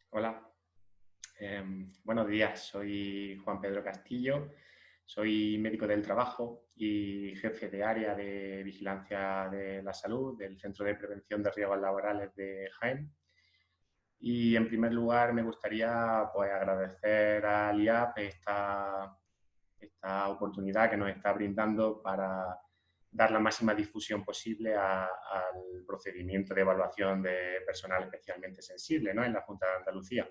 Hola, buenos días. Soy Juan Pedro Castillo, soy médico del trabajo y jefe de área de vigilancia de la salud del Centro de Prevención de Riesgos Laborales de Jaén. Y en primer lugar me gustaría agradecer al IAP esta oportunidad que nos está brindando para dar la máxima difusión posible al procedimiento de evaluación de personal especialmente sensible, ¿no?, en la Junta de Andalucía.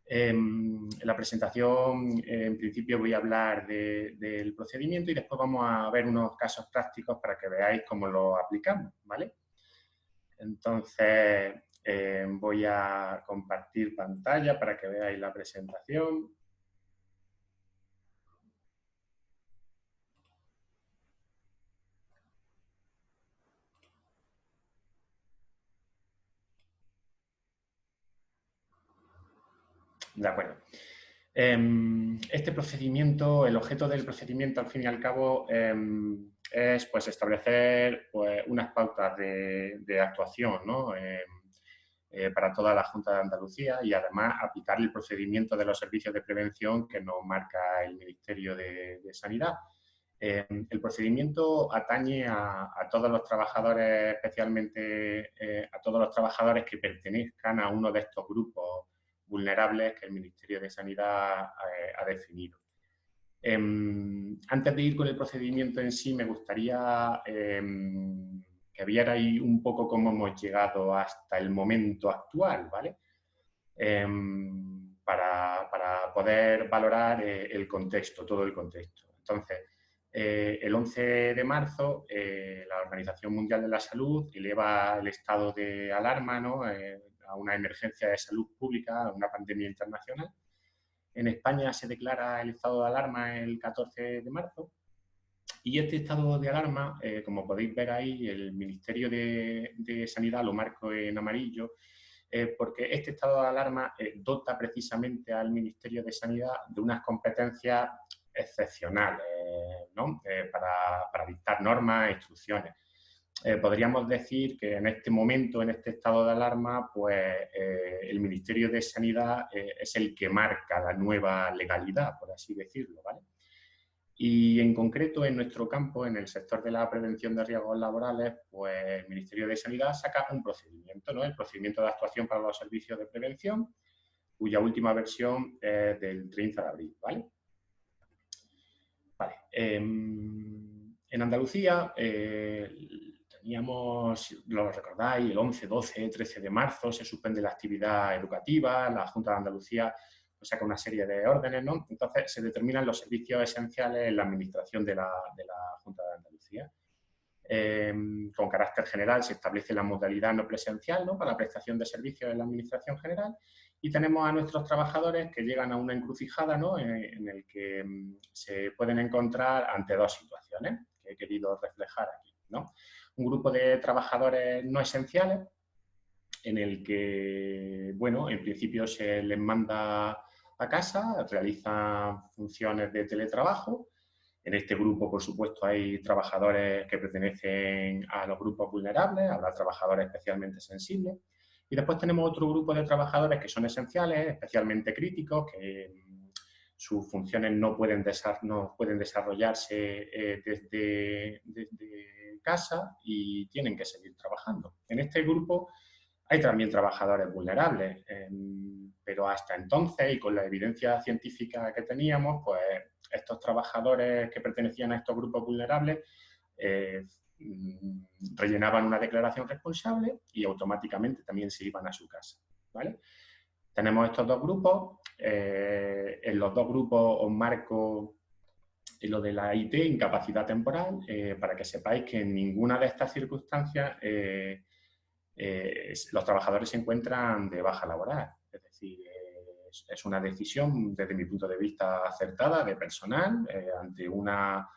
En la presentación, en principio, voy a hablar del procedimiento y después vamos a ver unos casos prácticos para que veáis cómo lo aplicamos, ¿vale? Entonces, voy a compartir pantalla para que veáis la presentación. De acuerdo. Este procedimiento, el objeto del procedimiento, al fin y al cabo, es establecer unas pautas de actuación, ¿no?, para toda la Junta de Andalucía y además aplicar el procedimiento de los servicios de prevención que nos marca el Ministerio de Sanidad. El procedimiento atañe a todos los trabajadores, especialmente a todos los trabajadores que pertenezcan a uno de estos grupos vulnerables que el Ministerio de Sanidad ha definido. Antes de ir con el procedimiento en sí, me gustaría que vierais un poco cómo hemos llegado hasta el momento actual, ¿vale? Para poder valorar el contexto, todo el contexto. Entonces, el 11 de marzo, la Organización Mundial de la Salud eleva el estado de alarma, ¿no?, a una emergencia de salud pública, a una pandemia internacional. En España se declara el estado de alarma el 14 de marzo y este estado de alarma, como podéis ver ahí, el Ministerio de Sanidad lo marco en amarillo, porque este estado de alarma dota precisamente al Ministerio de Sanidad de unas competencias excepcionales, ¿no?, para dictar normas e instrucciones. Podríamos decir que en este momento, en este estado de alarma, el Ministerio de Sanidad es el que marca la nueva legalidad, por así decirlo, ¿vale? Y en concreto, en nuestro campo, en el sector de la prevención de riesgos laborales, el Ministerio de Sanidad saca un procedimiento, ¿no?, el procedimiento de actuación para los servicios de prevención, cuya última versión es del 30 de abril, ¿vale? Vale. En Andalucía teníamos, lo recordáis, el 11, 12, 13 de marzo se suspende la actividad educativa, la Junta de Andalucía saca una serie de órdenes, ¿no? Entonces se determinan los servicios esenciales en la administración de la Junta de Andalucía. Con carácter general se establece la modalidad no presencial, ¿no?, para la prestación de servicios en la administración general, y tenemos a nuestros trabajadores que llegan a una encrucijada, ¿no?, en el que se pueden encontrar ante dos situaciones que he querido reflejar aquí, ¿no? Un grupo de trabajadores no esenciales en el que, bueno, en principio se les manda a casa, realizan funciones de teletrabajo. En este grupo, por supuesto, hay trabajadores que pertenecen a los grupos vulnerables, habrá trabajadores especialmente sensibles. Y después tenemos otro grupo de trabajadores que son esenciales, especialmente críticos, que sus funciones no pueden desarrollarse desde casa y tienen que seguir trabajando. En este grupo hay también trabajadores vulnerables, pero hasta entonces, y con la evidencia científica que teníamos, estos trabajadores que pertenecían a estos grupos vulnerables rellenaban una declaración responsable y automáticamente también se iban a su casa, ¿vale? Tenemos estos dos grupos. En los dos grupos os marco lo de la IT, incapacidad temporal, para que sepáis que en ninguna de estas circunstancias los trabajadores se encuentran de baja laboral. Es decir, es una decisión, desde mi punto de vista, acertada de personal ante una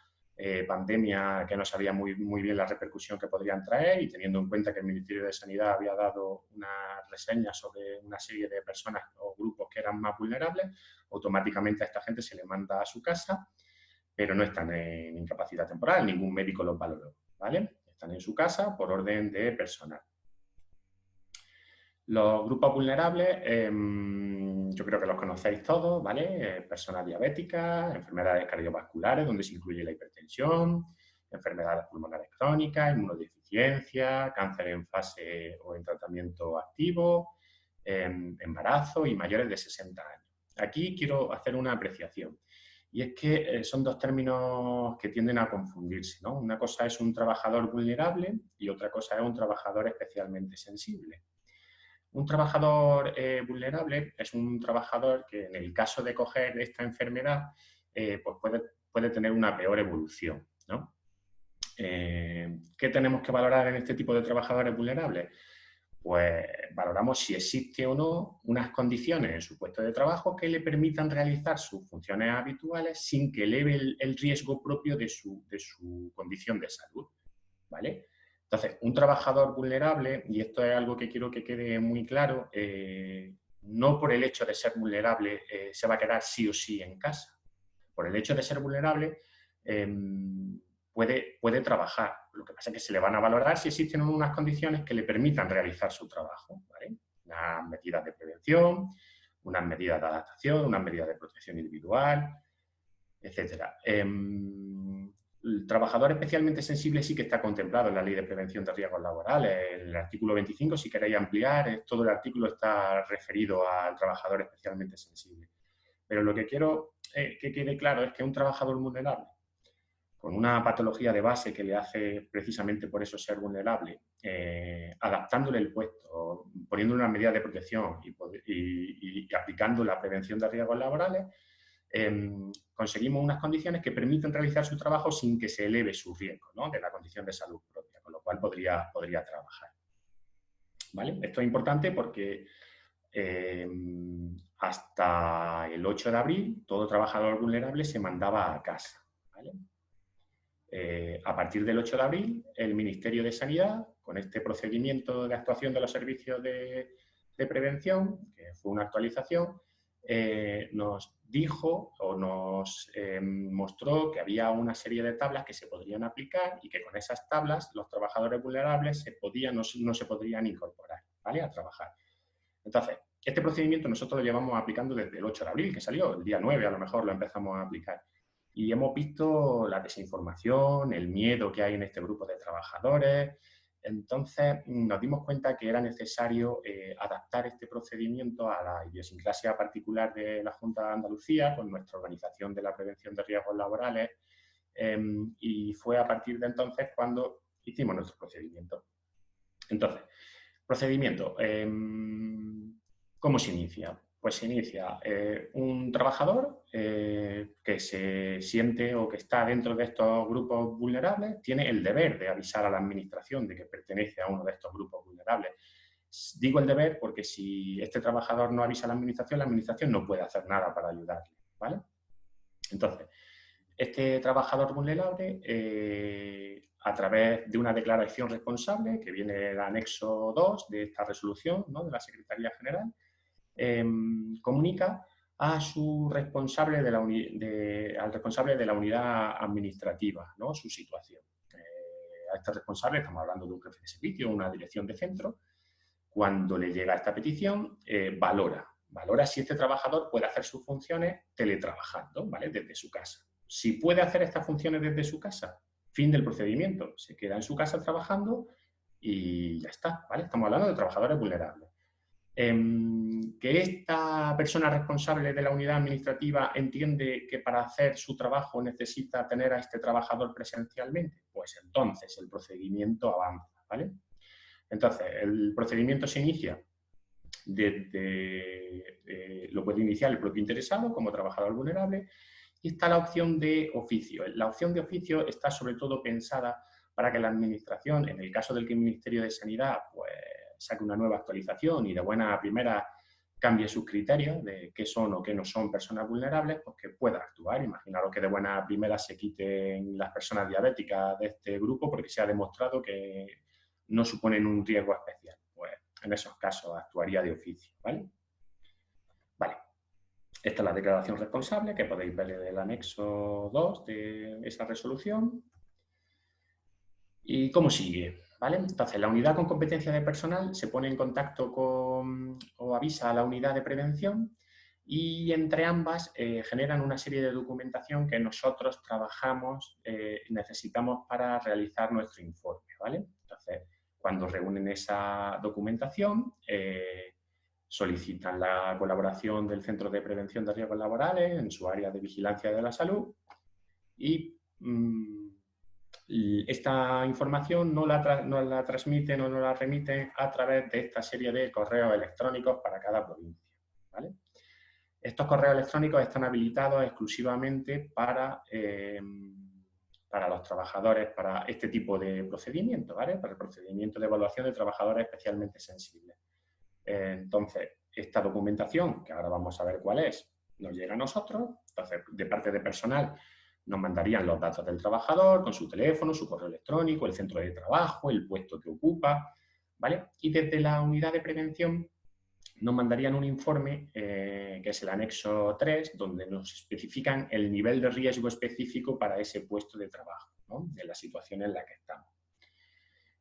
pandemia que no sabía muy bien la repercusión que podrían traer, y teniendo en cuenta que el Ministerio de Sanidad había dado una reseña sobre una serie de personas o grupos que eran más vulnerables, automáticamente a esta gente se le manda a su casa, pero no están en incapacidad temporal, ningún médico los valoró, ¿vale? Están en su casa por orden de personal. Los grupos vulnerables, yo creo que los conocéis todos, ¿vale? Personas diabéticas, enfermedades cardiovasculares, donde se incluye la hipertensión, enfermedades pulmonares crónicas, inmunodeficiencia, cáncer en fase o en tratamiento activo, embarazo y mayores de 60 años. Aquí quiero hacer una apreciación. Y es que son dos términos que tienden a confundirse, ¿no? Una cosa es un trabajador vulnerable y otra cosa es un trabajador especialmente sensible. Un trabajador vulnerable es un trabajador que en el caso de coger esta enfermedad pues puede tener una peor evolución, ¿no? ¿Qué tenemos que valorar en este tipo de trabajadores vulnerables? Pues valoramos si existe o no unas condiciones en su puesto de trabajo que le permitan realizar sus funciones habituales sin que eleve el riesgo propio de su condición de salud, ¿vale? Entonces, un trabajador vulnerable, y esto es algo que quiero que quede muy claro, no por el hecho de ser vulnerable se va a quedar sí o sí en casa. Por el hecho de ser vulnerable puede trabajar. Lo que pasa es que se le van a valorar si existen unas condiciones que le permitan realizar su trabajo, ¿vale? Unas medidas de prevención, unas medidas de adaptación, unas medidas de protección individual, etcétera. El trabajador especialmente sensible sí que está contemplado en la Ley de Prevención de Riesgos Laborales. El artículo 25, si queréis ampliar, todo el artículo está referido al trabajador especialmente sensible. Pero lo que quiero que quede claro es que un trabajador vulnerable, con una patología de base que le hace precisamente por eso ser vulnerable, adaptándole el puesto, poniéndole unas medidas de protección y aplicando la prevención de riesgos laborales, conseguimos unas condiciones que permiten realizar su trabajo sin que se eleve su riesgo, ¿no?, de la condición de salud propia, con lo cual podría trabajar. ¿Vale? Esto es importante porque hasta el 8 de abril todo trabajador vulnerable se mandaba a casa. ¿Vale? A partir del 8 de abril, el Ministerio de Sanidad, con este procedimiento de actuación de los servicios de prevención, que fue una actualización, nos dijo o nos mostró que había una serie de tablas que se podrían aplicar y que con esas tablas los trabajadores vulnerables no se podrían incorporar, ¿vale?, a trabajar. Entonces, este procedimiento nosotros lo llevamos aplicando desde el 8 de abril, que salió, el día 9 a lo mejor lo empezamos a aplicar. Y hemos visto la desinformación, el miedo que hay en este grupo de trabajadores. Entonces, nos dimos cuenta que era necesario adaptar este procedimiento a la idiosincrasia particular de la Junta de Andalucía, con nuestra organización de la prevención de riesgos laborales, y fue a partir de entonces cuando hicimos nuestro procedimiento. Entonces, procedimiento. ¿Cómo se inicia? Pues se inicia un trabajador que se siente o que está dentro de estos grupos vulnerables, tiene el deber de avisar a la administración de que pertenece a uno de estos grupos vulnerables. Digo el deber porque si este trabajador no avisa a la administración no puede hacer nada para ayudarle, ¿vale? Entonces, este trabajador vulnerable, a través de una declaración responsable, que viene el anexo 2 de esta resolución, ¿no?, de la Secretaría General, comunica a su responsable al responsable de la unidad administrativa, ¿no?, su situación. A este responsable, estamos hablando de un jefe de servicio, una dirección de centro, cuando le llega esta petición, valora si este trabajador puede hacer sus funciones teletrabajando, ¿vale?, desde su casa. Si puede hacer estas funciones desde su casa, fin del procedimiento, se queda en su casa trabajando y ya está, ¿vale? Estamos hablando de trabajadores vulnerables. Que esta persona responsable de la unidad administrativa entiende que para hacer su trabajo necesita tener a este trabajador presencialmente, pues entonces el procedimiento avanza, ¿vale? Entonces, el procedimiento se inicia lo puede iniciar el propio interesado como trabajador vulnerable, y está la opción de oficio. La opción de oficio está sobre todo pensada para que la administración, en el caso del que el Ministerio de Sanidad pues, saque una nueva actualización y de buena primera cambie sus criterios de qué son o qué no son personas vulnerables, pues que pueda actuar. Imaginaros que de buena primera se quiten las personas diabéticas de este grupo porque se ha demostrado que no suponen un riesgo especial. Pues en esos casos actuaría de oficio, ¿vale? Vale. Esta es la declaración responsable que podéis ver en el anexo 2 de esa resolución. ¿Y cómo sigue? ¿Vale? Entonces, la unidad con competencia de personal se pone en contacto con o avisa a la unidad de prevención y entre ambas generan una serie de documentación que nosotros trabajamos, necesitamos para realizar nuestro informe. ¿Vale? Entonces, cuando reúnen esa documentación, solicitan la colaboración del Centro de Prevención de Riesgos Laborales en su área de vigilancia de la salud y esta información no la transmiten o no la remiten a través de esta serie de correos electrónicos para cada provincia. ¿Vale? Estos correos electrónicos están habilitados exclusivamente para los trabajadores, para este tipo de procedimiento, ¿vale? Para el procedimiento de evaluación de trabajadores especialmente sensibles. Entonces, esta documentación, que ahora vamos a ver cuál es, nos llega a nosotros. Entonces, de parte de personal, nos mandarían los datos del trabajador con su teléfono, su correo electrónico, el centro de trabajo, el puesto que ocupa, ¿vale? Y desde la unidad de prevención nos mandarían un informe, que es el anexo 3, donde nos especifican el nivel de riesgo específico para ese puesto de trabajo, ¿no? De la situación en la que estamos.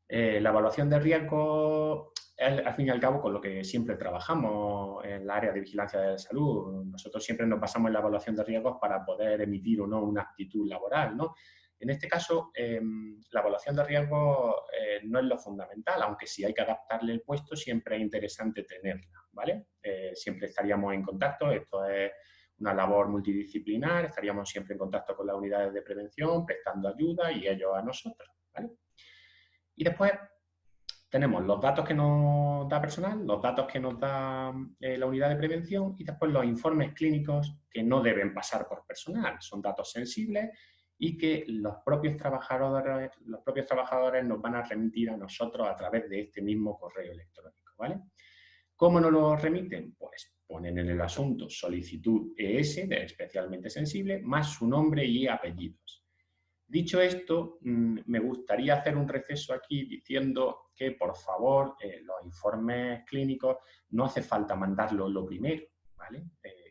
La evaluación de riesgo es, al fin y al cabo, con lo que siempre trabajamos en el área de vigilancia de la salud. Nosotros siempre nos basamos en la evaluación de riesgos para poder emitir o no una aptitud laboral, ¿no? En este caso, la evaluación de riesgos no es lo fundamental, aunque si hay que adaptarle el puesto, siempre es interesante tenerla, ¿vale? Siempre estaríamos en contacto, esto es una labor multidisciplinar, estaríamos siempre en contacto con las unidades de prevención, prestando ayuda y ellos a nosotros, ¿vale? Y después tenemos los datos que nos da personal, los datos que nos da la unidad de prevención y después los informes clínicos que no deben pasar por personal. Son datos sensibles y que los propios trabajadores nos van a remitir a nosotros a través de este mismo correo electrónico, ¿vale? ¿Cómo nos lo remiten? Pues ponen en el asunto solicitud ES, de especialmente sensible, más su nombre y apellidos. Dicho esto, me gustaría hacer un receso aquí diciendo que, por favor, los informes clínicos no hace falta mandarlos lo primero, ¿vale?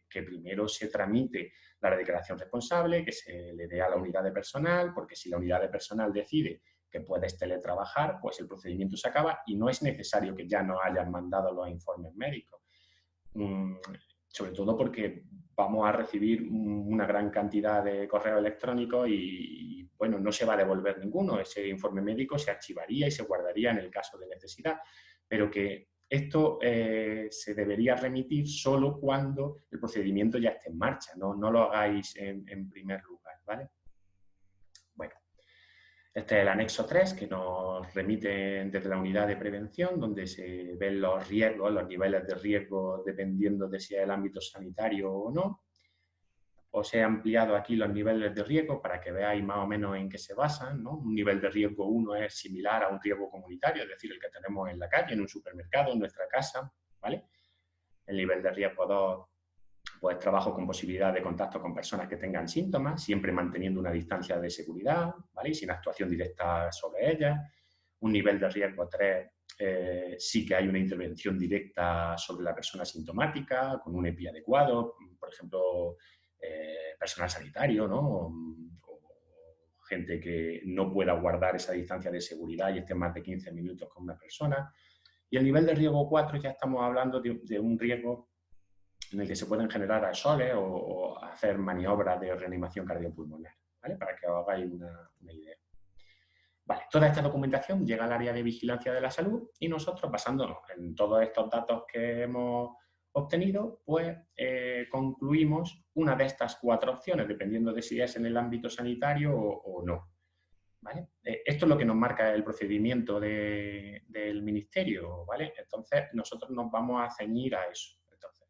Que primero se tramite la declaración responsable, que se le dé a la unidad de personal, porque si la unidad de personal decide que puedes teletrabajar, pues el procedimiento se acaba y no es necesario que ya nos hayan mandado los informes médicos. Sobre todo porque vamos a recibir una gran cantidad de correos electrónicos y, bueno, no se va a devolver ninguno. Ese informe médico se archivaría y se guardaría en el caso de necesidad, pero que esto se debería remitir solo cuando el procedimiento ya esté en marcha, no lo hagáis en primer lugar, ¿vale? Bueno, este es el anexo 3 que nos remite desde la unidad de prevención, donde se ven los riesgos, los niveles de riesgo dependiendo de si es el ámbito sanitario o no. Os he ampliado aquí los niveles de riesgo para que veáis más o menos en qué se basan, ¿no? Un nivel de riesgo 1 es similar a un riesgo comunitario, es decir, el que tenemos en la calle, en un supermercado, en nuestra casa, ¿vale? El nivel de riesgo 2, pues trabajo con posibilidad de contacto con personas que tengan síntomas, siempre manteniendo una distancia de seguridad, ¿vale? Y sin actuación directa sobre ellas. Un nivel de riesgo 3, sí que hay una intervención directa sobre la persona sintomática, con un EPI adecuado, por ejemplo, personal sanitario, ¿no? O gente que no pueda guardar esa distancia de seguridad y esté más de 15 minutos con una persona. Y el nivel de riesgo 4 ya estamos hablando de un riesgo en el que se pueden generar aerosoles o hacer maniobras de reanimación cardiopulmonar, ¿vale? Para que os hagáis una idea. Vale, toda esta documentación llega al área de vigilancia de la salud y nosotros, basándonos en todos estos datos que hemos obtenido, pues concluimos una de estas 4 opciones, dependiendo de si es en el ámbito sanitario o no. ¿Vale? Esto es lo que nos marca el procedimiento del ministerio, ¿vale? Entonces, nosotros nos vamos a ceñir a eso. Entonces,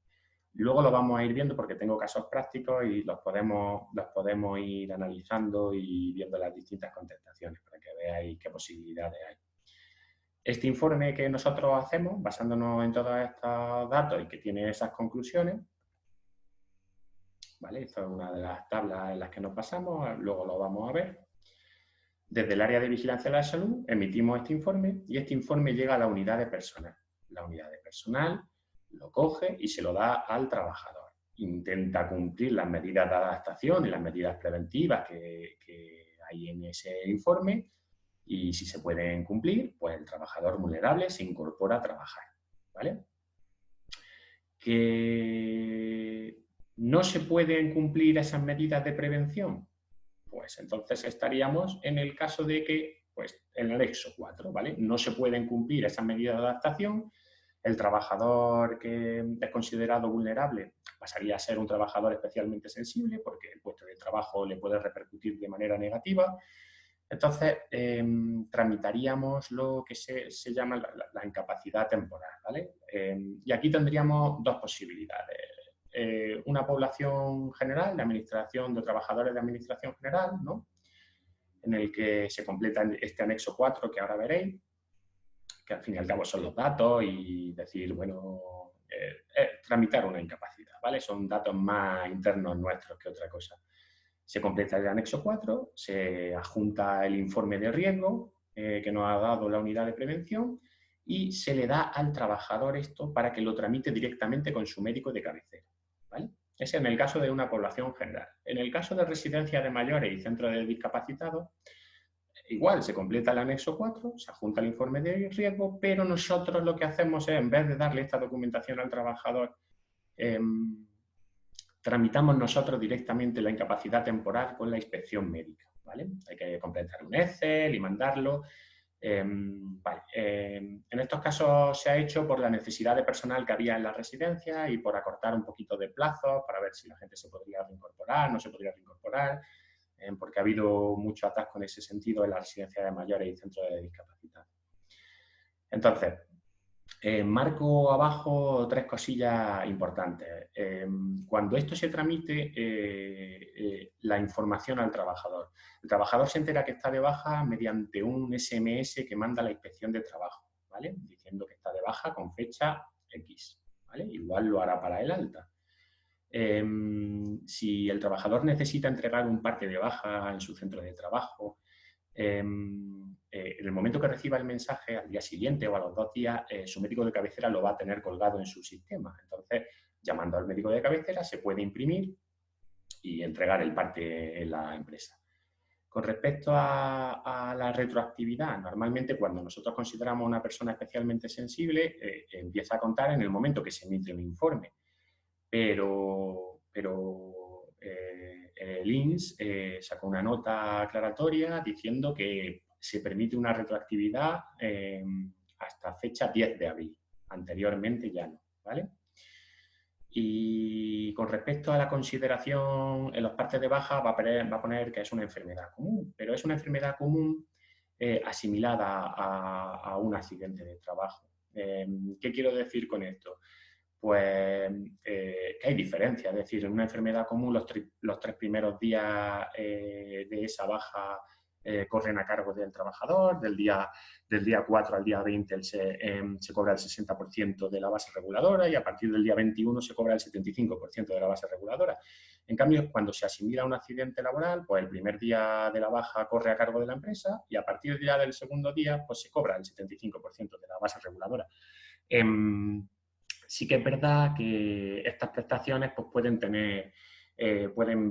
luego lo vamos a ir viendo porque tengo casos prácticos y los podemos ir analizando y viendo las distintas contestaciones para que veáis qué posibilidades hay. Este informe que nosotros hacemos, basándonos en todos estos datos y que tiene esas conclusiones, ¿vale? Esta es una de las tablas en las que nos basamos, luego lo vamos a ver. Desde el área de vigilancia de la salud emitimos este informe y este informe llega a la unidad de personal. La unidad de personal lo coge y se lo da al trabajador. Intenta cumplir las medidas de adaptación y las medidas preventivas que hay en ese informe Y si se pueden cumplir, pues el trabajador vulnerable se incorpora a trabajar, ¿vale? ¿Que no se pueden cumplir esas medidas de prevención? Pues entonces estaríamos en el caso de que, pues en el anexo 4, ¿vale? No se pueden cumplir esas medidas de adaptación, el trabajador que es considerado vulnerable pasaría a ser un trabajador especialmente sensible porque el puesto de trabajo le puede repercutir de manera negativa. Entonces, tramitaríamos lo que se llama la incapacidad temporal, ¿vale? Y aquí tendríamos dos posibilidades. Una población general de administración, de trabajadores de administración general, ¿no? En el que se completa este anexo 4 que ahora veréis, que al fin y al cabo son los datos y decir, bueno, tramitar una incapacidad, ¿vale? Son datos más internos nuestros que otra cosa. Se completa el anexo 4, se adjunta el informe de riesgo que nos ha dado la unidad de prevención y se le da al trabajador esto para que lo tramite directamente con su médico de cabecera, ¿vale? Ese en el caso de una población general. En el caso de residencias de mayores y centros de discapacitados, igual se completa el anexo 4, se adjunta el informe de riesgo, pero nosotros lo que hacemos es, en vez de darle esta documentación al trabajador, tramitamos nosotros directamente la incapacidad temporal con la inspección médica, ¿vale? Hay que completar un Excel y mandarlo. Vale. En estos casos se ha hecho por la necesidad de personal que había en la residencia y por acortar un poquito de plazos para ver si la gente se podría reincorporar, no se podría reincorporar, porque ha habido mucho atasco en ese sentido en la residencia de mayores y centros de discapacidad. Entonces, marco abajo tres cosillas importantes. Cuando esto se tramite, la información al trabajador. El trabajador se entera que está de baja mediante un SMS que manda la inspección de trabajo, ¿vale? Diciendo que está de baja con fecha X, ¿vale? Igual lo hará para el alta. Si el trabajador necesita entregar un parte de baja en su centro de trabajo, en el momento que reciba el mensaje, al día siguiente o a los 2 días, su médico de cabecera lo va a tener colgado en su sistema. Entonces, llamando al médico de cabecera, se puede imprimir y entregar el parte en la empresa. Con respecto a la retroactividad, normalmente cuando nosotros consideramos a una persona especialmente sensible, empieza a contar en el momento que se emite un informe. Pero el INS sacó una nota aclaratoria diciendo que se permite una retroactividad hasta fecha 10 de abril. Anteriormente ya no, ¿vale? Y con respecto a la consideración en los partes de baja va a poner que es una enfermedad común, pero es una enfermedad común asimilada a un accidente de trabajo. ¿Qué quiero decir con esto? Pues que hay diferencias, es decir, en una enfermedad común los 3 primeros días de esa baja corren a cargo del trabajador, del día 4 al día 20 se cobra el 60% de la base reguladora y a partir del día 21 se cobra el 75% de la base reguladora. En cambio, cuando se asimila un accidente laboral, pues el primer día de la baja corre a cargo de la empresa y a partir ya del segundo día pues se cobra el 75% de la base reguladora. Sí que es verdad que estas prestaciones pues, pueden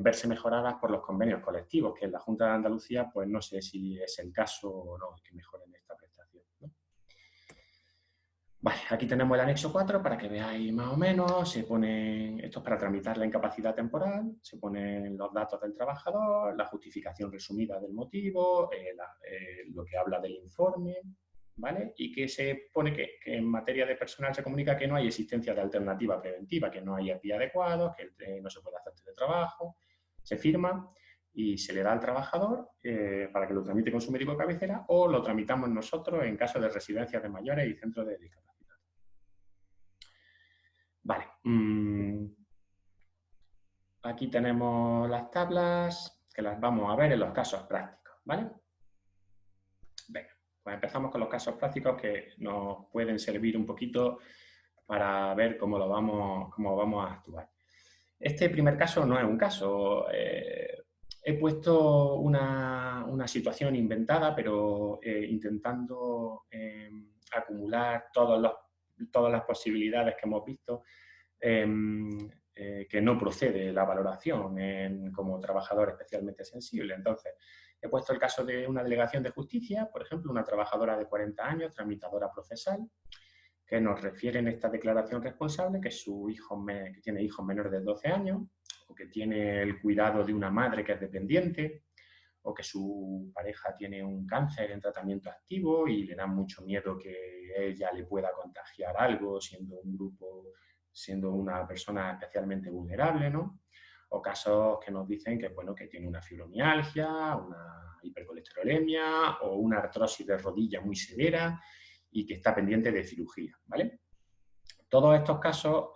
verse mejoradas por los convenios colectivos, que en la Junta de Andalucía pues no sé si es el caso o no que mejoren esta prestación, ¿no? Vale, aquí tenemos el anexo 4 para que veáis más o menos, esto es para tramitar la incapacidad temporal, se ponen los datos del trabajador, la justificación resumida del motivo, lo que habla del informe, ¿vale? Y que se pone que en materia de personal se comunica que no hay existencia de alternativa preventiva, que no hay EPI adecuados, que no se puede hacer teletrabajo, se firma y se le da al trabajador para que lo tramite con su médico de cabecera o lo tramitamos nosotros en caso de residencias de mayores y centros de discapacidad. Vale. Aquí tenemos las tablas que las vamos a ver en los casos prácticos, ¿vale? Venga, pues empezamos con los casos prácticos que nos pueden servir un poquito para ver cómo vamos a actuar. Este primer caso no es un caso. He puesto una situación inventada, pero intentando acumular todas las posibilidades que hemos visto que no procede la valoración como trabajador especialmente sensible. Entonces, He puesto el caso de una delegación de justicia, por ejemplo, una trabajadora de 40 años, tramitadora procesal, que nos refiere en esta declaración responsable que que tiene hijos menores de 12 años, o que tiene el cuidado de una madre que es dependiente, o que su pareja tiene un cáncer en tratamiento activo y le da mucho miedo que ella le pueda contagiar algo, siendo una persona especialmente vulnerable, ¿no? O casos que nos dicen que, bueno, que tiene una fibromialgia, una hipercolesterolemia o una artrosis de rodilla muy severa y que está pendiente de cirugía, ¿vale? Todos estos casos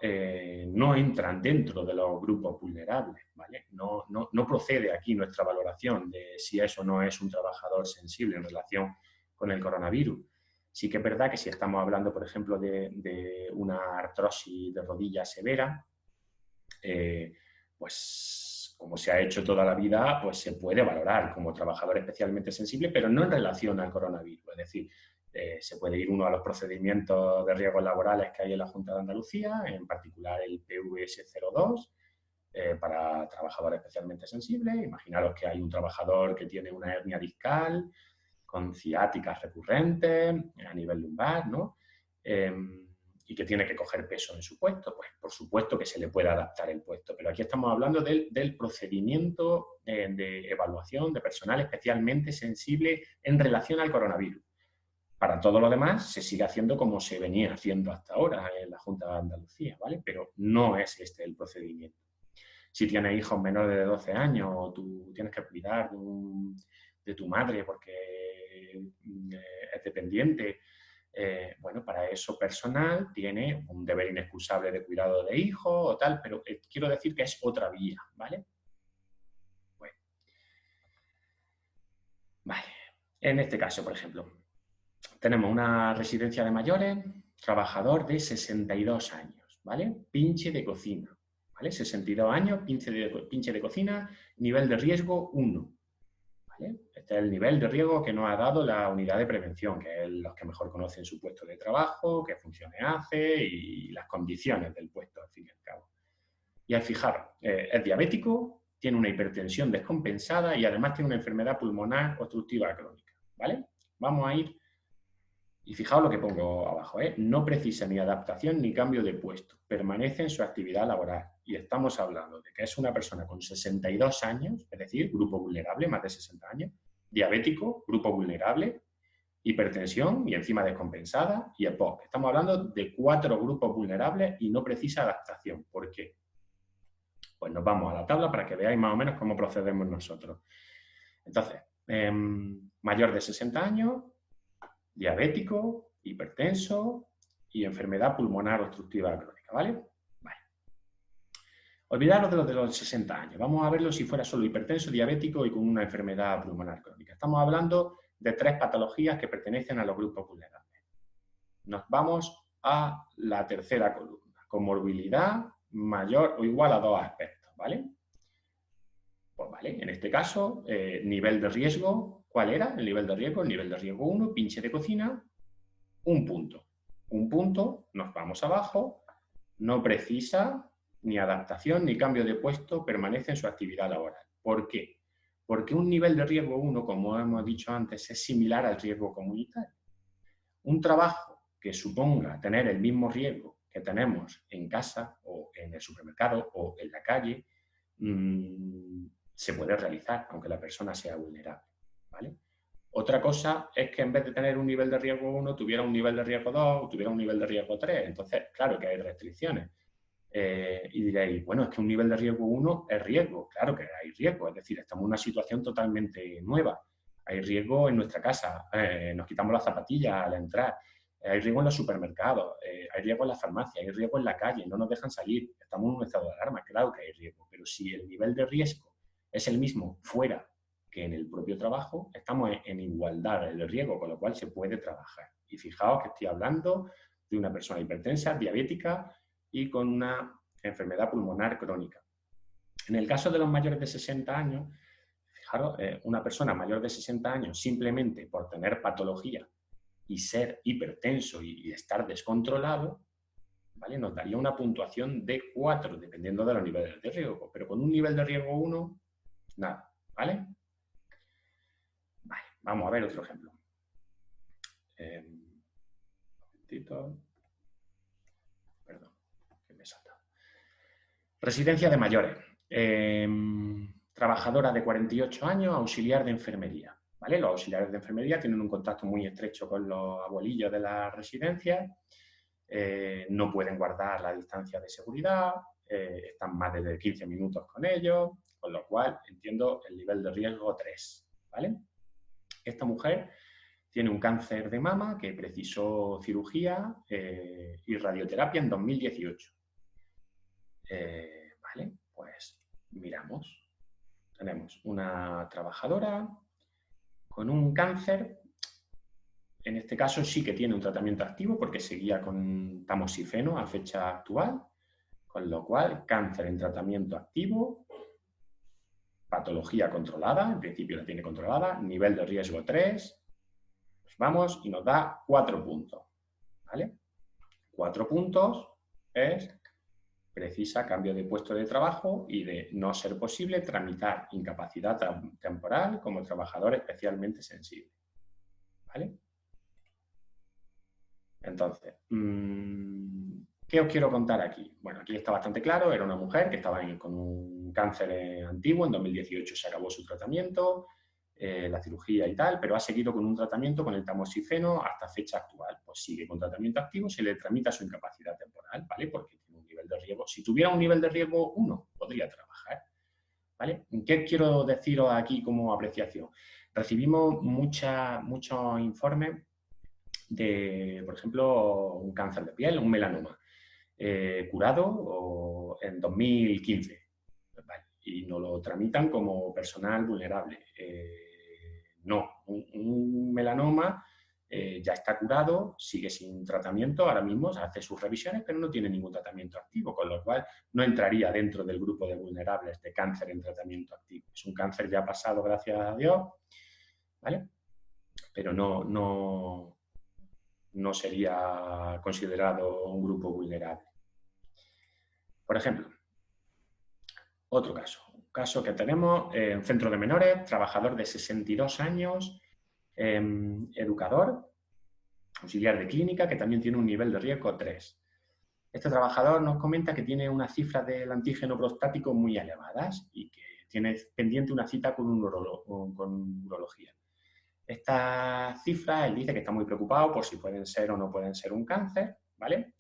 no entran dentro de los grupos vulnerables, ¿vale? No procede aquí nuestra valoración de si eso no es un trabajador sensible en relación con el coronavirus. Sí que es verdad que si estamos hablando, por ejemplo, de una artrosis de rodilla severa, pues como se ha hecho toda la vida, pues se puede valorar como trabajador especialmente sensible, pero no en relación al coronavirus. Es decir, se puede ir uno a los procedimientos de riesgos laborales que hay en la Junta de Andalucía, en particular el PVS-02, para trabajadores especialmente sensibles. Imaginaros que hay un trabajador que tiene una hernia discal con ciáticas recurrentes a nivel lumbar, ¿no? Y que tiene que coger peso en su puesto, pues por supuesto que se le puede adaptar el puesto. Pero aquí estamos hablando del procedimiento de evaluación de personal especialmente sensible en relación al coronavirus. Para todo lo demás se sigue haciendo como se venía haciendo hasta ahora en la Junta de Andalucía, ¿vale? Pero no es este el procedimiento. Si tienes hijos menores de 12 años o tú tienes que cuidar de tu madre porque es dependiente, bueno, para eso personal tiene un deber inexcusable de cuidado de hijos o tal, pero quiero decir que es otra vía, ¿vale? Bueno. Vale. En este caso, por ejemplo, tenemos una residencia de mayores, trabajador de 62 años, ¿vale? Pinche de cocina, ¿vale? 62 años, pinche de cocina, nivel de riesgo 1, ¿vale? Este es el nivel de riesgo que nos ha dado la unidad de prevención, que es los que mejor conocen su puesto de trabajo, qué funciones hace y las condiciones del puesto, al fin y al cabo. Y al fijaros, es diabético, tiene una hipertensión descompensada y además tiene una enfermedad pulmonar obstructiva crónica, ¿vale? Vamos a ir. Y fijaos lo que pongo abajo, ¿eh? No precisa ni adaptación ni cambio de puesto. Permanece en su actividad laboral. Y estamos hablando de que es una persona con 62 años, es decir, grupo vulnerable, más de 60 años, diabético, grupo vulnerable, hipertensión y enzima descompensada y EPOC. Estamos hablando de 4 grupos vulnerables y no precisa adaptación. ¿Por qué? Pues nos vamos a la tabla para que veáis más o menos cómo procedemos nosotros. Entonces, mayor de 60 años, diabético, hipertenso y enfermedad pulmonar obstructiva crónica, ¿vale? Vale. Olvidaros de los 60 años. Vamos a verlo si fuera solo hipertenso, diabético y con una enfermedad pulmonar crónica. Estamos hablando de 3 patologías que pertenecen a los grupos vulnerables. Nos vamos a la tercera columna. Comorbilidad mayor o igual a 2 aspectos, ¿vale? Pues vale, en este caso, nivel de riesgo, ¿cuál era el nivel de riesgo? El nivel de riesgo 1, pinche de cocina, 1 punto. 1 punto, nos vamos abajo, no precisa ni adaptación ni cambio de puesto, permanece en su actividad laboral. ¿Por qué? Porque un nivel de riesgo 1, como hemos dicho antes, es similar al riesgo comunitario. Un trabajo que suponga tener el mismo riesgo que tenemos en casa o en el supermercado o en la calle, se puede realizar, aunque la persona sea vulnerable, ¿vale? Otra cosa es que en vez de tener un nivel de riesgo 1, tuviera un nivel de riesgo 2 o tuviera un nivel de riesgo 3. Entonces, claro que hay restricciones. Y diréis, bueno, es que un nivel de riesgo 1 es riesgo. Claro que hay riesgo, es decir, estamos en una situación totalmente nueva. Hay riesgo en nuestra casa, nos quitamos las zapatillas al entrar, hay riesgo en los supermercados, hay riesgo en la farmacia, hay riesgo en la calle, no nos dejan salir, estamos en un estado de alarma, claro que hay riesgo, pero si el nivel de riesgo es el mismo fuera que en el propio trabajo, estamos en igualdad de riesgo, con lo cual se puede trabajar. Y fijaos que estoy hablando de una persona hipertensa, diabética y con una enfermedad pulmonar crónica. En el caso de los mayores de 60 años, fijaros, una persona mayor de 60 años simplemente por tener patología y ser hipertenso y estar descontrolado, ¿vale? Nos daría una puntuación de 4, dependiendo de los niveles de riesgo, pero con un nivel de riesgo 1, nada, ¿vale? Vamos a ver otro ejemplo. Un momentito. Perdón, que me he saltado. Residencia de mayores. Trabajadora de 48 años, auxiliar de enfermería. ¿Vale? Los auxiliares de enfermería tienen un contacto muy estrecho con los abuelillos de la residencia, no pueden guardar la distancia de seguridad, están más de 15 minutos con ellos, con lo cual entiendo el nivel de riesgo 3. ¿Vale? Esta mujer tiene un cáncer de mama que precisó cirugía y radioterapia en 2018. Vale, pues miramos. Tenemos una trabajadora con un cáncer, en este caso sí que tiene un tratamiento activo porque seguía con tamoxifeno a fecha actual, con lo cual cáncer en tratamiento activo, patología controlada, en principio la tiene controlada, nivel de riesgo 3, pues vamos y nos da 4 puntos, ¿vale? 4 puntos es precisa cambio de puesto de trabajo y de no ser posible tramitar incapacidad temporal como trabajador especialmente sensible. ¿Vale? Entonces, ¿qué os quiero contar aquí? Bueno, aquí está bastante claro, era una mujer que estaba con un cáncer antiguo, en 2018 se acabó su tratamiento, la cirugía y tal, pero ha seguido con un tratamiento con el tamoxifeno hasta fecha actual. Pues sigue con tratamiento activo, se le tramita su incapacidad temporal, ¿vale? Porque tiene un nivel de riesgo. Si tuviera un nivel de riesgo 1, podría trabajar, ¿vale? ¿Qué quiero deciros aquí como apreciación? Recibimos muchos informes de, por ejemplo, un cáncer de piel, un melanoma, curado en 2015, ¿vale? Y nos lo tramitan como personal vulnerable. No, un melanoma ya está curado, sigue sin tratamiento, ahora mismo se hace sus revisiones, pero no tiene ningún tratamiento activo, con lo cual no entraría dentro del grupo de vulnerables de cáncer en tratamiento activo. Es un cáncer ya pasado, gracias a Dios, ¿vale? Pero no sería considerado un grupo vulnerable. Por ejemplo, otro caso. Un caso que tenemos en centro de menores, trabajador de 62 años, educador, auxiliar de clínica, que también tiene un nivel de riesgo 3. Este trabajador nos comenta que tiene unas cifras del antígeno prostático muy elevadas y que tiene pendiente una cita con urología. Estas cifras, él dice que está muy preocupado por si pueden ser o no pueden ser un cáncer, ¿vale?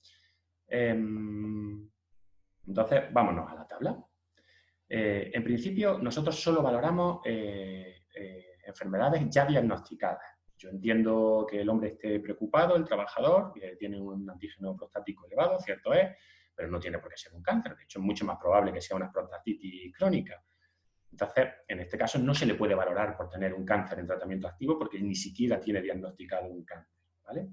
Entonces, vámonos a la tabla. En principio, nosotros solo valoramos enfermedades ya diagnosticadas. Yo entiendo que el hombre esté preocupado, el trabajador, que tiene un antígeno prostático elevado, cierto es, pero no tiene por qué ser un cáncer. De hecho, es mucho más probable que sea una prostatitis crónica. Entonces, en este caso no se le puede valorar por tener un cáncer en tratamiento activo porque ni siquiera tiene diagnosticado un cáncer, ¿vale?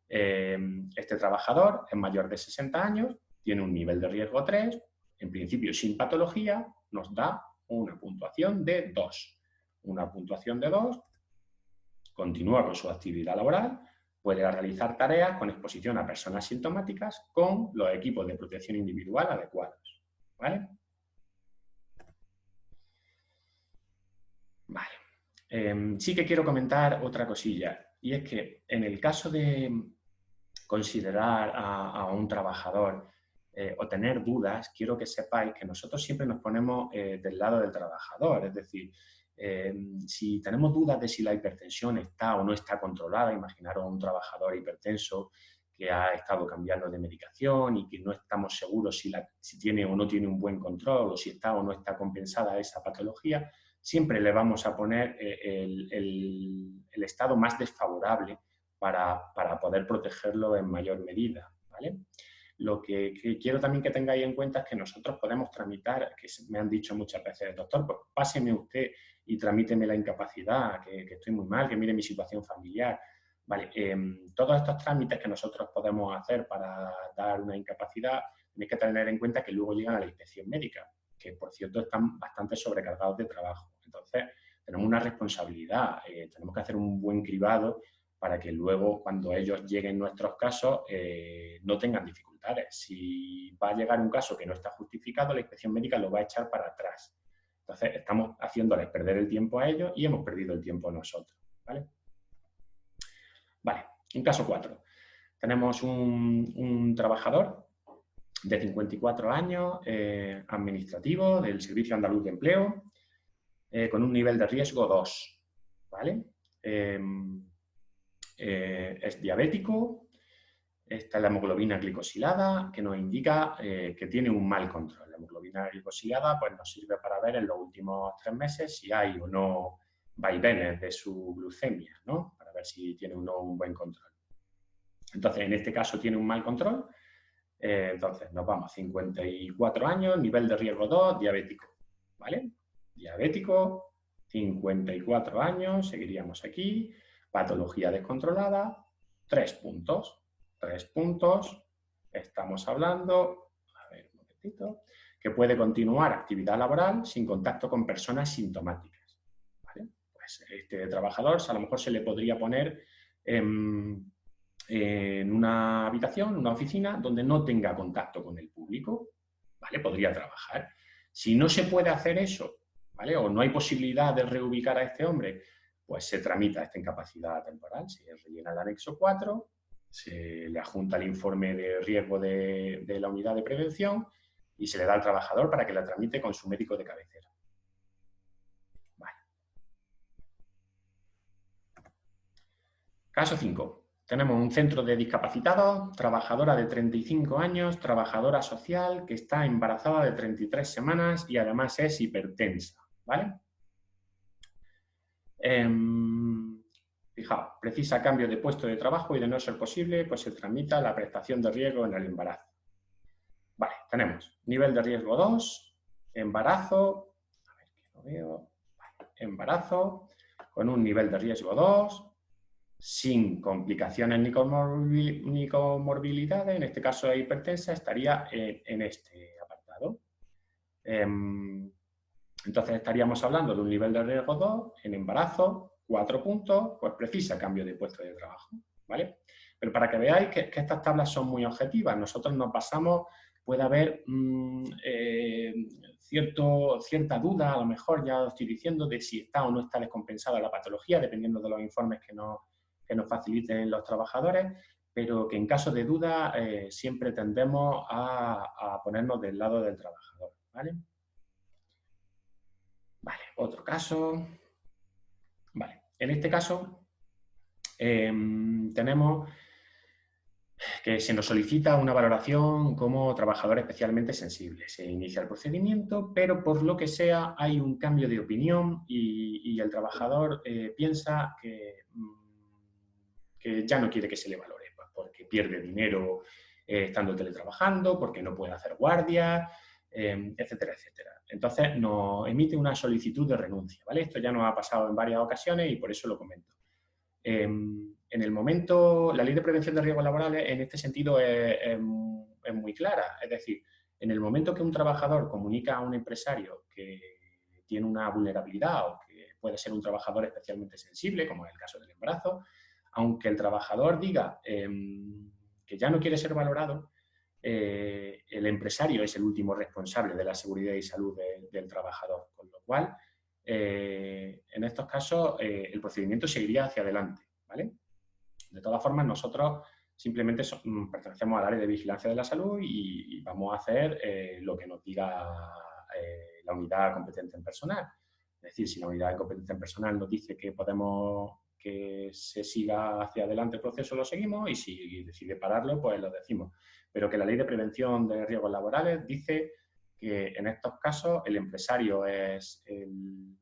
Este trabajador es mayor de 60 años, tiene un nivel de riesgo 3, en principio sin patología, nos da una puntuación de 2. Una puntuación de 2, continúa con su actividad laboral, puede realizar tareas con exposición a personas sintomáticas con los equipos de protección individual adecuados, ¿vale? Vale. Sí que quiero comentar otra cosilla, y es que en el caso de considerar a un trabajador o tener dudas, quiero que sepáis que nosotros siempre nos ponemos del lado del trabajador. Es decir, si tenemos dudas de si la hipertensión está o no está controlada, imaginaros un trabajador hipertenso que ha estado cambiando de medicación y que no estamos seguros si tiene o no tiene un buen control o si está o no está compensada esa patología, siempre le vamos a poner el estado más desfavorable para poder protegerlo en mayor medida, ¿vale? Lo que quiero también que tengáis en cuenta es que nosotros podemos tramitar, que me han dicho muchas veces, doctor, pues páseme usted y tramíteme la incapacidad, que estoy muy mal, que mire mi situación familiar. Vale, todos estos trámites que nosotros podemos hacer para dar una incapacidad, tenéis que tener en cuenta que luego llegan a la inspección médica, que por cierto están bastante sobrecargados de trabajo. Entonces, tenemos una responsabilidad, tenemos que hacer un buen cribado para que luego, cuando ellos lleguen nuestros casos, no tengan dificultades. Si va a llegar un caso que no está justificado, la inspección médica lo va a echar para atrás. Entonces, estamos haciéndoles perder el tiempo a ellos y hemos perdido el tiempo nosotros, ¿vale? Vale, en caso 4. Tenemos un trabajador de 54 años, administrativo, del Servicio Andaluz de Empleo, con un nivel de riesgo 2, ¿vale? Es diabético, esta es la hemoglobina glicosilada, que nos indica que tiene un mal control. La hemoglobina glicosilada pues, nos sirve para ver en los últimos 3 meses si hay o no vaivenes de su glucemia, ¿no? Para ver si tiene o no un buen control. Entonces, en este caso tiene un mal control. Entonces, nos vamos a 54 años, nivel de riesgo 2, diabético, ¿vale? Diabético, 54 años, seguiríamos aquí, patología descontrolada, 3 puntos. 3 puntos, estamos hablando, a ver, un momentito, que puede continuar actividad laboral sin contacto con personas sintomáticas, ¿vale? Pues este trabajador a lo mejor se le podría poner en una habitación, una oficina, donde no tenga contacto con el público, ¿vale? Podría trabajar. Si no se puede hacer eso, ¿vale? O no hay posibilidad de reubicar a este hombre, pues se tramita esta incapacidad temporal, se rellena el anexo 4, se le adjunta el informe de riesgo de la unidad de prevención y se le da al trabajador para que la tramite con su médico de cabecera. Vale. Caso 5. Tenemos un centro de discapacitados, trabajadora de 35 años, trabajadora social que está embarazada de 33 semanas y además es hipertensa, ¿vale? Fijaos, precisa cambio de puesto de trabajo y de no ser posible, pues se tramita la prestación de riesgo en el embarazo. Vale, tenemos nivel de riesgo 2, embarazo, a ver que lo veo, vale, embarazo con un nivel de riesgo 2, sin complicaciones ni comorbilidades, en este caso es hipertensa, estaría en este apartado. Entonces estaríamos hablando de un nivel de riesgo 2, en embarazo, 4 puntos, pues precisa cambio de puesto de trabajo, ¿vale? Pero para que veáis que estas tablas son muy objetivas, nosotros nos basamos, puede haber cierta duda, a lo mejor ya os estoy diciendo, de si está o no está descompensada la patología, dependiendo de los informes que nos faciliten los trabajadores, pero que en caso de duda siempre tendemos a ponernos del lado del trabajador, ¿vale? Vale, otro caso. Vale, en este caso tenemos que se nos solicita una valoración como trabajador especialmente sensible. Se inicia el procedimiento, pero por lo que sea hay un cambio de opinión y el trabajador piensa que ya no quiere que se le valore, pues porque pierde dinero estando teletrabajando, porque no puede hacer guardias, etcétera, etcétera. Entonces nos emite una solicitud de renuncia, ¿vale? Esto ya nos ha pasado en varias ocasiones y por eso lo comento. En el momento, la Ley de Prevención de Riesgos Laborales en este sentido es muy clara, es decir, en el momento que un trabajador comunica a un empresario que tiene una vulnerabilidad o que puede ser un trabajador especialmente sensible, como es el caso del embarazo, aunque el trabajador diga que ya no quiere ser valorado, el empresario es el último responsable de la seguridad y salud del trabajador, con lo cual, en estos casos, el procedimiento seguiría hacia adelante, ¿vale? De todas formas, nosotros simplemente pertenecemos al área de vigilancia de la salud y vamos a hacer lo que nos diga la unidad competente en personal. Es decir, si la unidad de competencia en personal nos dice que se siga hacia adelante el proceso, lo seguimos, y si decide pararlo, pues lo decimos. Pero que la Ley de Prevención de Riesgos Laborales dice que en estos casos el empresario es el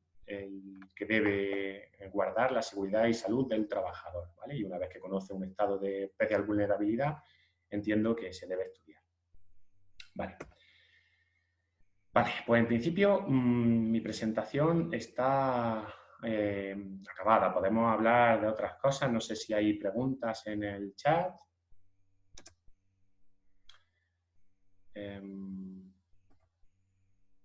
que debe guardar la seguridad y salud del trabajador, ¿vale? Y una vez que conoce un estado de especial vulnerabilidad, entiendo que se debe estudiar. Vale. Vale, pues en principio mi presentación está acabada. Podemos hablar de otras cosas. No sé si hay preguntas en el chat.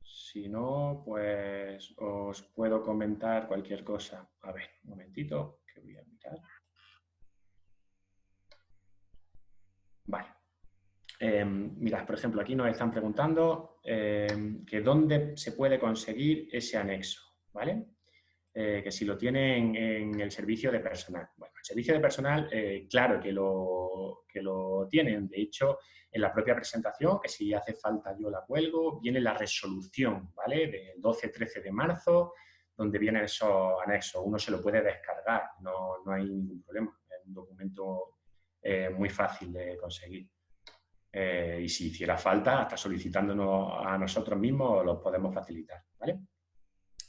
Si no, pues os puedo comentar cualquier cosa. A ver, un momentito, que voy a mirar. Vale. Mirad, por ejemplo, aquí nos están preguntando que dónde se puede conseguir ese anexo, ¿vale? que si lo tienen en el servicio de personal. Bueno, el servicio de personal, claro que lo tienen. De hecho, en la propia presentación, que si hace falta yo la cuelgo, viene la resolución, ¿vale? Del 12-13 de marzo, donde vienen esos anexos. Uno se lo puede descargar, no hay ningún problema. Es un documento muy fácil de conseguir. Y si hiciera falta, hasta solicitándonos a nosotros mismos, lo podemos facilitar, ¿vale?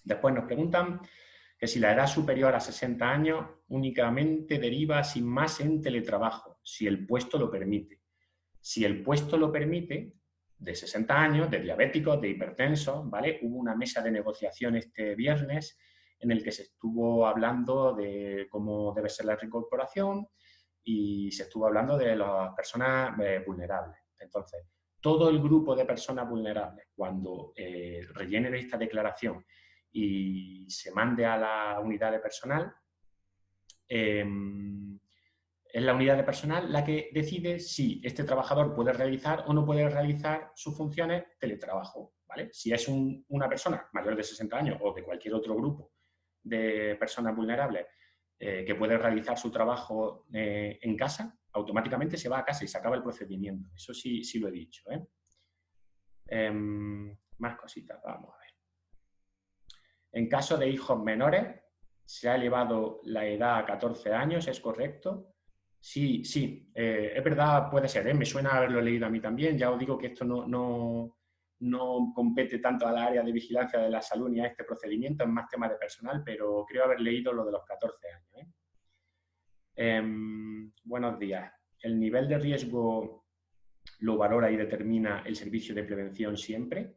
Después nos preguntan que si la edad superior a 60 años únicamente deriva sin más en teletrabajo, si el puesto lo permite. Si el puesto lo permite, de 60 años, de diabéticos, de hipertensos, ¿vale? Hubo una mesa de negociación este viernes en el que se estuvo hablando de cómo debe ser la reincorporación y se estuvo hablando de las personas vulnerables. Entonces, todo el grupo de personas vulnerables, cuando rellene esta declaración y se mande a la unidad de personal, es la unidad de personal la que decide si este trabajador puede realizar o no puede realizar sus funciones teletrabajo, ¿vale? Si es una persona mayor de 60 años o de cualquier otro grupo de personas vulnerables que puede realizar su trabajo en casa, automáticamente se va a casa y se acaba el procedimiento. Eso sí lo he dicho, más cositas, vamos a ver. En caso de hijos menores, se ha elevado la edad a 14 años, ¿es correcto? Sí, es verdad, puede ser, me suena haberlo leído a mí también. Ya os digo que esto no compete tanto al área de vigilancia de la salud ni a este procedimiento, es más tema de personal, pero creo haber leído lo de los 14 años. Buenos días. ¿El nivel de riesgo lo valora y determina el servicio de prevención siempre?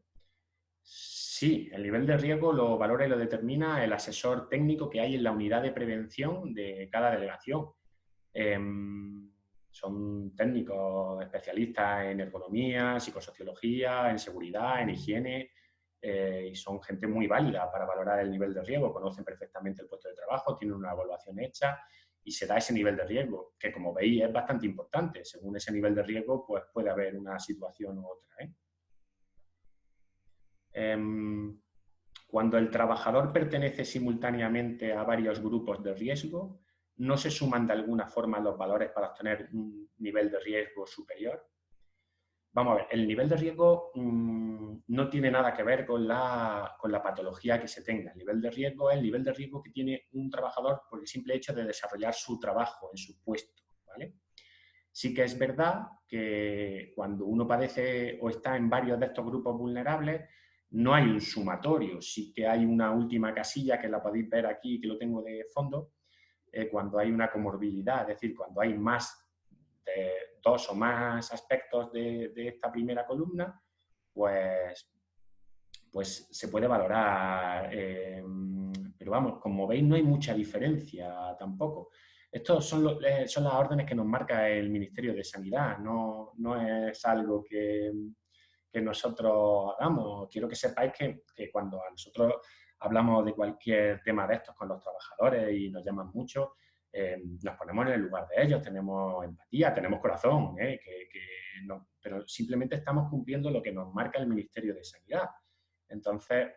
Sí, el nivel de riesgo lo valora y lo determina el asesor técnico que hay en la unidad de prevención de cada delegación. Son técnicos especialistas en ergonomía, psicosociología, en seguridad, en higiene, y son gente muy válida para valorar el nivel de riesgo. Conocen perfectamente el puesto de trabajo, tienen una evaluación hecha y se da ese nivel de riesgo, que como veis es bastante importante. Según ese nivel de riesgo, pues puede haber una situación u otra, Cuando el trabajador pertenece simultáneamente a varios grupos de riesgo, ¿no se suman de alguna forma los valores para obtener un nivel de riesgo superior? Vamos a ver, el nivel de riesgo no tiene nada que ver con la patología que se tenga. El nivel de riesgo es el nivel de riesgo que tiene un trabajador por el simple hecho de desarrollar su trabajo en su puesto, ¿vale? Sí que es verdad que cuando uno padece o está en varios de estos grupos vulnerables, no hay un sumatorio, sí que hay una última casilla que la podéis ver aquí, que lo tengo de fondo, cuando hay una comorbilidad, es decir, cuando hay más de 2 o más aspectos de esta primera columna, pues se puede valorar. Pero vamos, como veis, no hay mucha diferencia tampoco. Estos son las órdenes que nos marca el Ministerio de Sanidad, no es algo que nosotros hagamos. Quiero que sepáis que cuando a nosotros hablamos de cualquier tema de estos con los trabajadores y nos llaman mucho, nos ponemos en el lugar de ellos, tenemos empatía, tenemos corazón, pero simplemente estamos cumpliendo lo que nos marca el Ministerio de Sanidad. Entonces,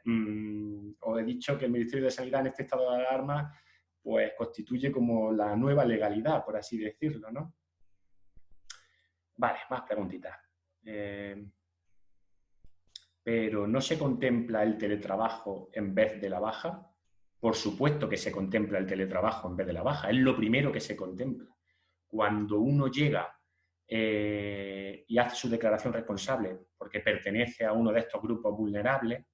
os he dicho que el Ministerio de Sanidad en este estado de alarma pues constituye como la nueva legalidad, por así decirlo, ¿no? Vale, más preguntitas. Pero ¿no se contempla el teletrabajo en vez de la baja? Por supuesto que se contempla el teletrabajo en vez de la baja, es lo primero que se contempla. Cuando uno llega y hace su declaración responsable porque pertenece a uno de estos grupos vulnerables,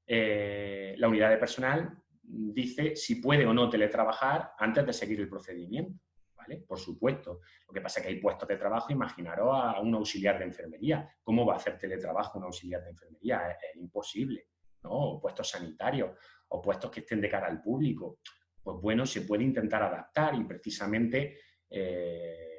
la unidad de personal dice si puede o no teletrabajar antes de seguir el procedimiento, ¿vale? Por supuesto. Lo que pasa es que hay puestos de trabajo, imaginaros a un auxiliar de enfermería. ¿Cómo va a hacer teletrabajo un auxiliar de enfermería? Es imposible, ¿no? O puestos sanitarios, o puestos que estén de cara al público. Pues bueno, se puede intentar adaptar y precisamente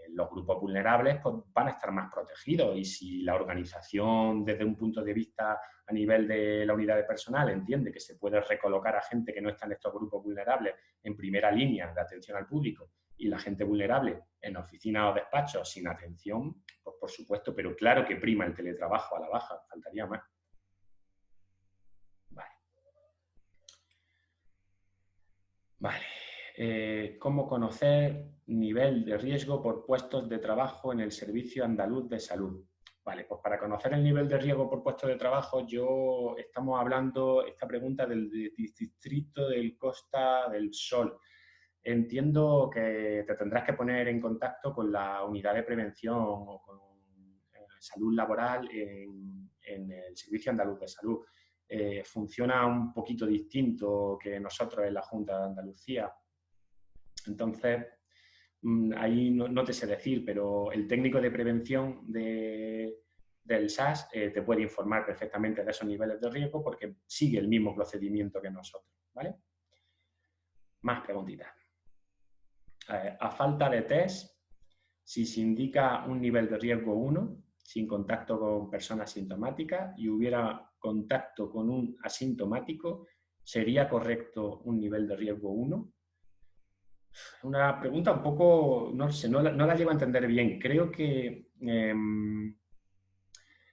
los grupos vulnerables pues, van a estar más protegidos y si la organización desde un punto de vista a nivel de la unidad de personal entiende que se puede recolocar a gente que no está en estos grupos vulnerables en primera línea de atención al público y la gente vulnerable en oficinas o despachos sin atención, pues por supuesto, pero claro que prima el teletrabajo a la baja, faltaría más. Vale. Vale. ¿Cómo conocer nivel de riesgo por puestos de trabajo en el Servicio Andaluz de Salud? Vale, pues para conocer el nivel de riesgo por puesto de trabajo, estamos hablando, esta pregunta del distrito del Costa del Sol. Entiendo que te tendrás que poner en contacto con la unidad de prevención o con salud laboral en el Servicio Andaluz de Salud. Funciona un poquito distinto que nosotros en la Junta de Andalucía. Entonces, ahí no te sé decir, pero el técnico de prevención del SAS te puede informar perfectamente de esos niveles de riesgo porque sigue el mismo procedimiento que nosotros, ¿vale? Más preguntitas. A falta de test, si se indica un nivel de riesgo 1, sin contacto con personas sintomáticas, y hubiera contacto con un asintomático, ¿sería correcto un nivel de riesgo 1? Una pregunta un poco, no sé, no la llevo a entender bien. Creo que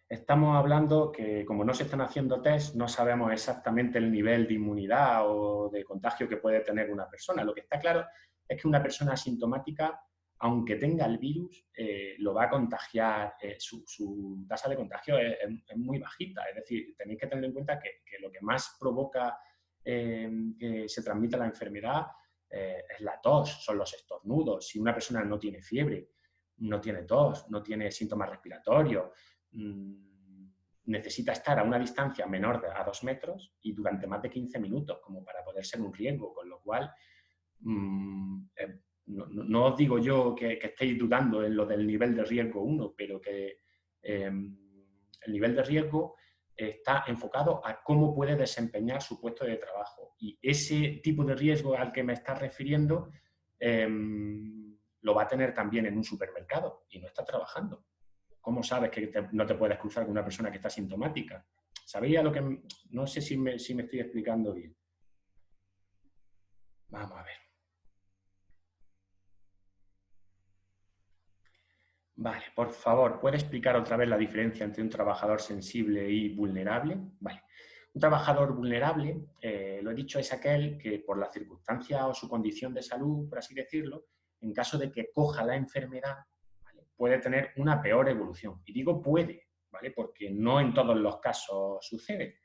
estamos hablando que como no se están haciendo test, no sabemos exactamente el nivel de inmunidad o de contagio que puede tener una persona. Lo que está claro es que una persona asintomática, aunque tenga el virus, lo va a contagiar, su tasa de contagio es muy bajita. Es decir, tenéis que tener en cuenta que lo que más provoca que se transmita la enfermedad es la tos, son los estornudos. Si una persona no tiene fiebre, no tiene tos, no tiene síntomas respiratorios, necesita estar a una distancia menor a 2 metros y durante más de 15 minutos como para poder ser un riesgo, con lo cual no os digo yo que estéis dudando en lo del nivel de riesgo 1, pero que el nivel de riesgo está enfocado a cómo puede desempeñar su puesto de trabajo. Y ese tipo de riesgo al que me estás refiriendo lo va a tener también en un supermercado y no está trabajando. ¿Cómo sabes que no te puedes cruzar con una persona que está sintomática? ¿Sabéis a lo que...? No sé si me estoy explicando bien. Vamos a ver. Vale, por favor, ¿puede explicar otra vez la diferencia entre un trabajador sensible y vulnerable? Vale. Un trabajador vulnerable, lo he dicho, es aquel que por la circunstancia o su condición de salud, por así decirlo, en caso de que coja la enfermedad, ¿vale?, puede tener una peor evolución. Y digo puede, ¿vale?, porque no en todos los casos sucede.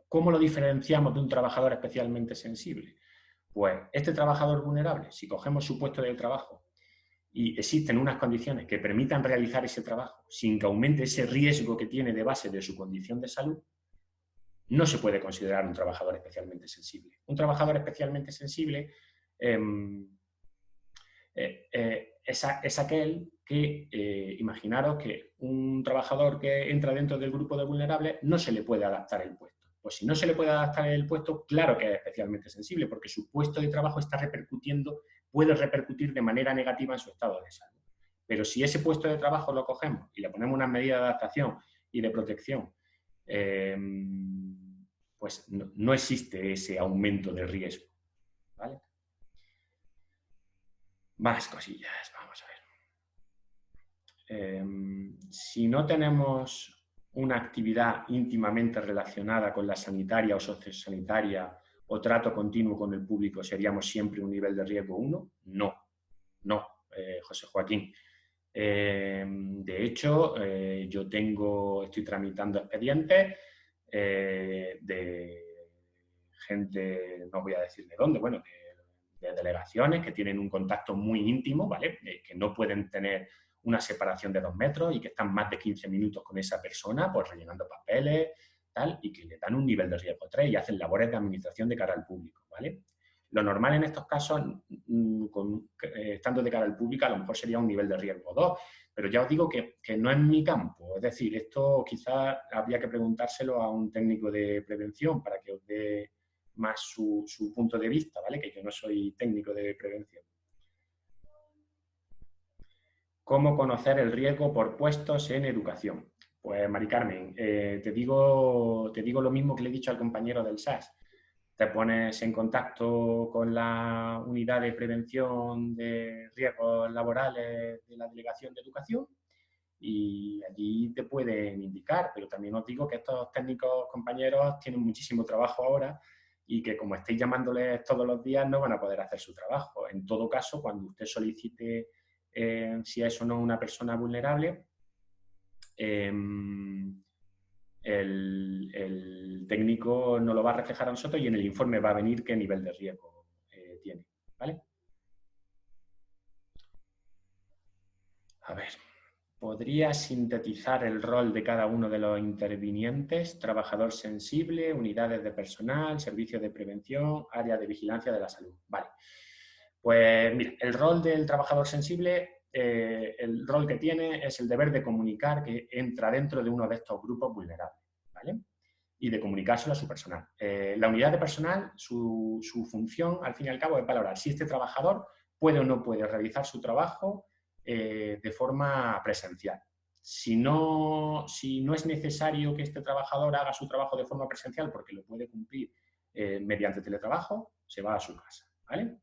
¿Cómo lo diferenciamos de un trabajador especialmente sensible? Pues este trabajador vulnerable, si cogemos su puesto de trabajo y existen unas condiciones que permitan realizar ese trabajo sin que aumente ese riesgo que tiene de base de su condición de salud, no se puede considerar un trabajador especialmente sensible. Un trabajador especialmente sensible es aquel que, imaginaros que un trabajador que entra dentro del grupo de vulnerables no se le puede adaptar el puesto. Pues si no se le puede adaptar el puesto, claro que es especialmente sensible, porque su puesto de trabajo está repercutiendo, puede repercutir de manera negativa en su estado de salud. Pero si ese puesto de trabajo lo cogemos y le ponemos unas medidas de adaptación y de protección, pues no existe ese aumento de riesgo, ¿vale? Más cosillas, vamos a ver. Si no tenemos una actividad íntimamente relacionada con la sanitaria o sociosanitaria o trato continuo con el público, ¿seríamos siempre un nivel de riesgo 1? No, José Joaquín. De hecho, yo estoy tramitando expedientes de gente, no voy a decir de dónde, bueno, de delegaciones que tienen un contacto muy íntimo, ¿vale? Que no pueden tener una separación de 2 metros y que están más de 15 minutos con esa persona, pues rellenando papeles, tal, y que le dan un nivel de riesgo 3 y hacen labores de administración de cara al público, ¿vale? Lo normal en estos casos, estando de cara al público, a lo mejor sería un nivel de riesgo 2, pero ya os digo que no es mi campo. Es decir, esto quizás habría que preguntárselo a un técnico de prevención para que os dé más su punto de vista, ¿vale? Que yo no soy técnico de prevención. ¿Cómo conocer el riesgo por puestos en educación? Pues, Mari Carmen, te digo lo mismo que le he dicho al compañero del SAS. Te pones en contacto con la unidad de prevención de riesgos laborales de la Delegación de Educación y allí te pueden indicar, pero también os digo que estos técnicos compañeros tienen muchísimo trabajo ahora y que como estéis llamándoles todos los días no van a poder hacer su trabajo. En todo caso, cuando usted solicite si es o no una persona vulnerable, el técnico nos lo va a reflejar a nosotros y en el informe va a venir qué nivel de riesgo tiene, ¿vale? A ver, ¿podría sintetizar el rol de cada uno de los intervinientes? Trabajador sensible, unidades de personal, servicios de prevención, área de vigilancia de la salud. Vale. Pues mira, el rol del trabajador sensible, el rol que tiene es el deber de comunicar que entra dentro de uno de estos grupos vulnerables, ¿vale? Y de comunicárselo a su personal. La unidad de personal, su función, al fin y al cabo, es valorar si este trabajador puede o no puede realizar su trabajo de forma presencial. Si no es necesario que este trabajador haga su trabajo de forma presencial porque lo puede cumplir mediante teletrabajo, se va a su casa, ¿vale?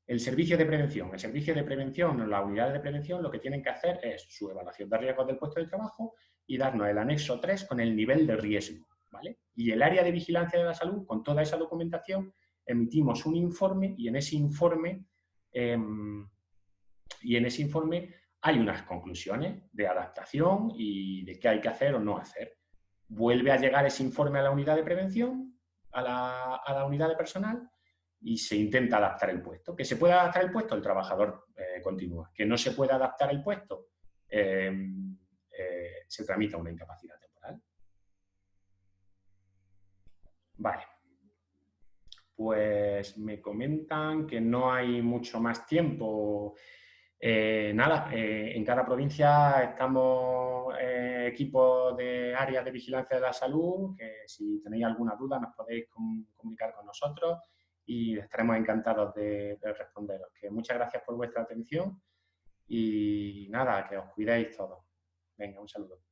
El servicio de prevención. El servicio de prevención, la unidad de prevención, lo que tienen que hacer es su evaluación de riesgos del puesto de trabajo y darnos el anexo 3 con el nivel de riesgo, ¿vale? Y el área de vigilancia de la salud, con toda esa documentación, emitimos un informe y en ese informe hay unas conclusiones de adaptación y de qué hay que hacer o no hacer. Vuelve a llegar ese informe a la unidad de prevención, a la unidad de personal, y se intenta adaptar el puesto. ¿Que se puede adaptar el puesto? El trabajador continúa. ¿Que no se puede adaptar el puesto? Se tramita una incapacidad temporal. Vale. Pues me comentan que no hay mucho más tiempo. Nada, en cada provincia estamos equipos de áreas de vigilancia de la salud, que si tenéis alguna duda nos podéis comunicar con nosotros y estaremos encantados de responderos. Que muchas gracias por vuestra atención y nada, que os cuidéis todos. Venga, un saludo.